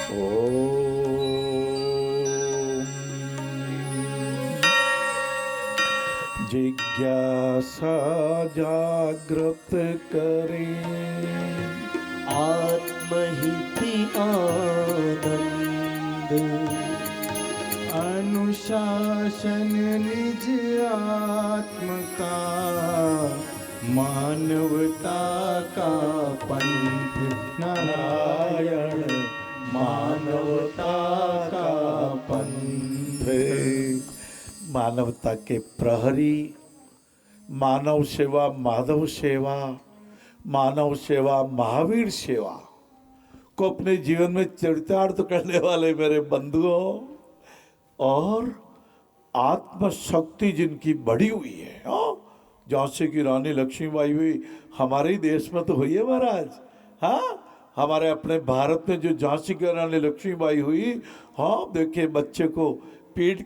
ओम जिज्ञासा जागृत करे, आत्महिति आनंद, अनुशासन निज आत्म का, मानवता का पंथ नारायण, मानवता का पंथ। मानवता के प्रहरी, मानव सेवा माधव सेवा, मानव सेवा महावीर सेवा को अपने जीवन में चरितार्थ करने वाले मेरे बंधुओं, और आत्मशक्ति जिनकी बढ़ी हुई है, जैसे कि रानी लक्ष्मीबाई हुई, हमारे ही देश में तो हुई है महाराज। हाँ, हमारे अपने भारत में जो झांसी की रानी लक्ष्मीबाई हुई, हाँ देखिए, बच्चे को पीठ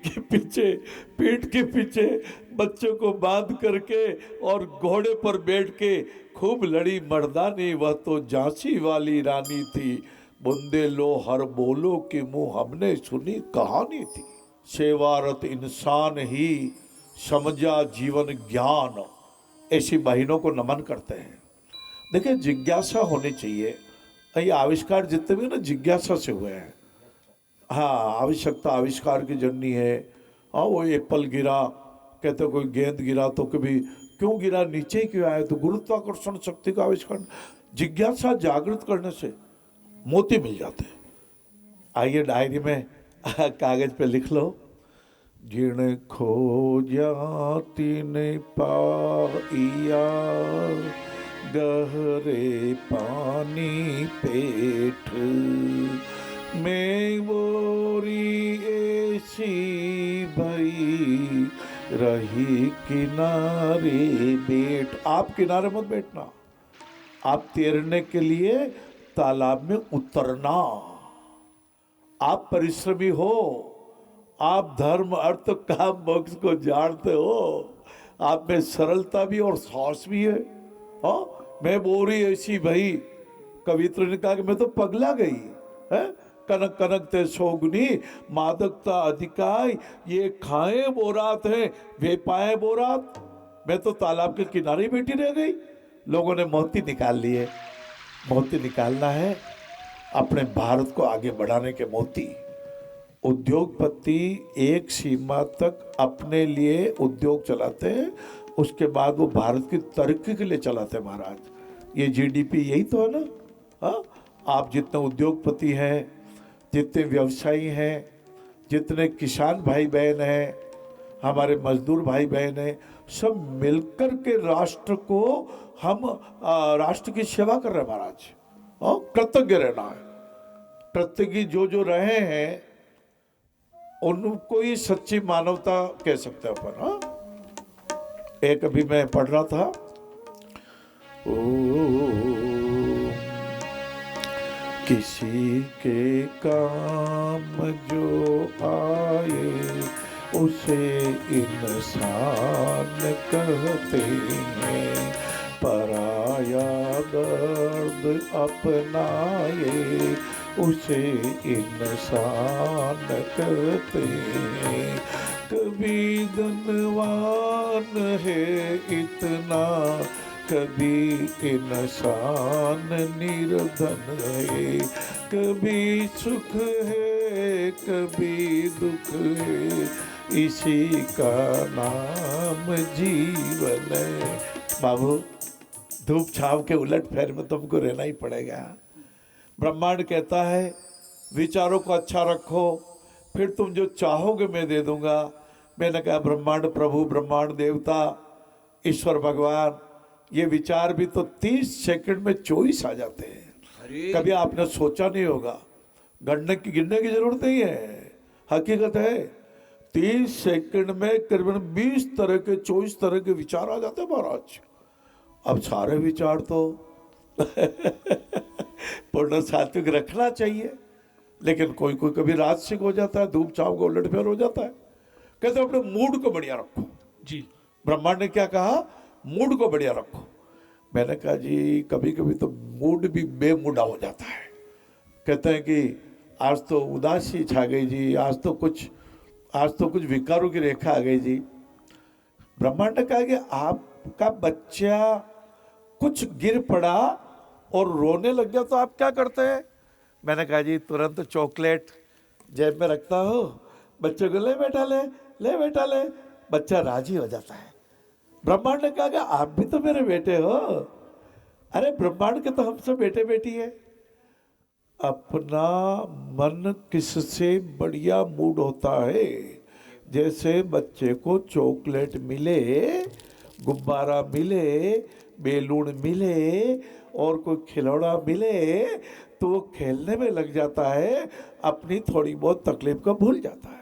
के पीछे बच्चों को बांध करके और घोड़े पर बैठ के खूब लड़ी मर्दानी, वह तो झांसी वाली रानी थी। बुंदेलो हर बोलो के मुंह हमने सुनी कहानी थी। सेवारत इंसान ही समझा जीवन ज्ञान, ऐसी बहनों को नमन करते हैं। देखिए, जिज्ञासा होनी चाहिए। ये आविष्कार जितने भी ना जिज्ञासा से हुए हैं। हाँ, आवश्यकता आविष्कार की जननी है। हाँ, वो एप्पल गिरा, कहते कोई गेंद गिरा तो कभी क्यों गिरा, नीचे क्यों आया, तो गुरुत्वाकर्षण शक्ति का आविष्कार। जिज्ञासा जागृत करने से मोती मिल जाते हैं। आइए डायरी में कागज पे लिख लो, जिण खोजा तिन पाइया, गहरे पानी पेठ में बोरी ऐसी भई, रही किनारे बैठ। आप किनारे मत बैठना, आप तैरने के लिए तालाब में उतरना। आप परिश्रमी हो, आप धर्म अर्थ काम मोक्ष को जानते हो, आप में सरलता भी और साहस भी है। हाँ, मैं बोरी ऐसी भई, कवित्र ने कहा कि मैं तो पगला गई है। कनक कनक ते सोगनी, मादकता अधिकाय, ये खाए बोरात है, वे पाए बोरात। मैं तो तालाब के किनारे बैठी रह गई। लोगों ने मोती निकाल लिए। मोती निकालना है अपने भारत को आगे बढ़ाने के मोती। उद्योगपति एक सीमा तक अपने लिए उद्योग चलाते हैं, उसके बाद वो भारत की तरक्की के लिए चलाते हैं महाराज। ये जीडीपी यही तो है ना। हाँ, आप जितने उद्योगपति हैं, जितने व्यवसायी हैं, जितने किसान भाई बहन हैं, हमारे मजदूर भाई बहन हैं, सब मिलकर के राष्ट्र को हम राष्ट्र की सेवा कर रहे हैं महाराज। कृतज्ञ रहना है। कृतज्ञ जो रहे हैं उनको ही सच्ची मानवता कह सकते हैं अपन। हाँ, एक अभी मैं पढ़ रहा था, किसी के काम जो आए उसे इंसान कहते हैं, पराया दर्द अपनाए उसे इंसान कहते हैं। कभी धनवान है इतना, कभी इंसान निर्धन है, कभी सुख है कभी दुख है, इसी का नाम जीवन है। बाबू, धूप छाव के उलट फेर में तुमको रहना ही पड़ेगा। ब्रह्मांड कहता है विचारों को अच्छा रखो, फिर तुम जो चाहोगे मैं दे दूंगा। मैंने कहा ब्रह्मांड प्रभु, ब्रह्मांड देवता, ईश्वर भगवान, ये विचार भी तो 30 सेकंड में 24 आ जाते हैं। कभी आपने सोचा नहीं होगा, गिनने की जरूरत नहीं है, हकीकत है। 30 सेकंड में करीबन 20 तरह के 24 तरह के विचार आ जाते हैं महाराज। अब सारे विचार तो पूर्ण सात्विक रखना चाहिए, लेकिन कोई कोई कभी राजसिक हो जाता है, धूप छाव को उलट फेर हो जाता है। कहते अपने मूड को बढ़िया रखो जी। ब्रह्मांड ने क्या कहा? मूड को बढ़िया रखो। मैंने कहा जी कभी कभी तो मूड भी बेमुडा हो जाता है। कहते हैं कि आज तो उदासी छा गई जी, आज तो कुछ विकारों की रेखा आ गई जी। ब्रह्मांड ने कहा कि आपका बच्चा कुछ गिर पड़ा और रोने लग गया तो आप क्या करते हैं? मैंने कहा जी तुरंत चॉकलेट जेब में रखता हो, बच्चे को ले बेटा ले, ले बेटा ले, बच्चा राजी हो जाता है। ब्रह्मांड ने कहा कि आप भी तो मेरे बेटे हो। अरे ब्रह्मांड के तो हम सब बेटे बेटी है। अपना मन किससे बढ़िया मूड होता है, जैसे बच्चे को चॉकलेट मिले, गुब्बारा मिले, बेलून मिले और कोई खिलौना मिले तो वो खेलने में लग जाता है, अपनी थोड़ी बहुत तकलीफ को भूल जाता है।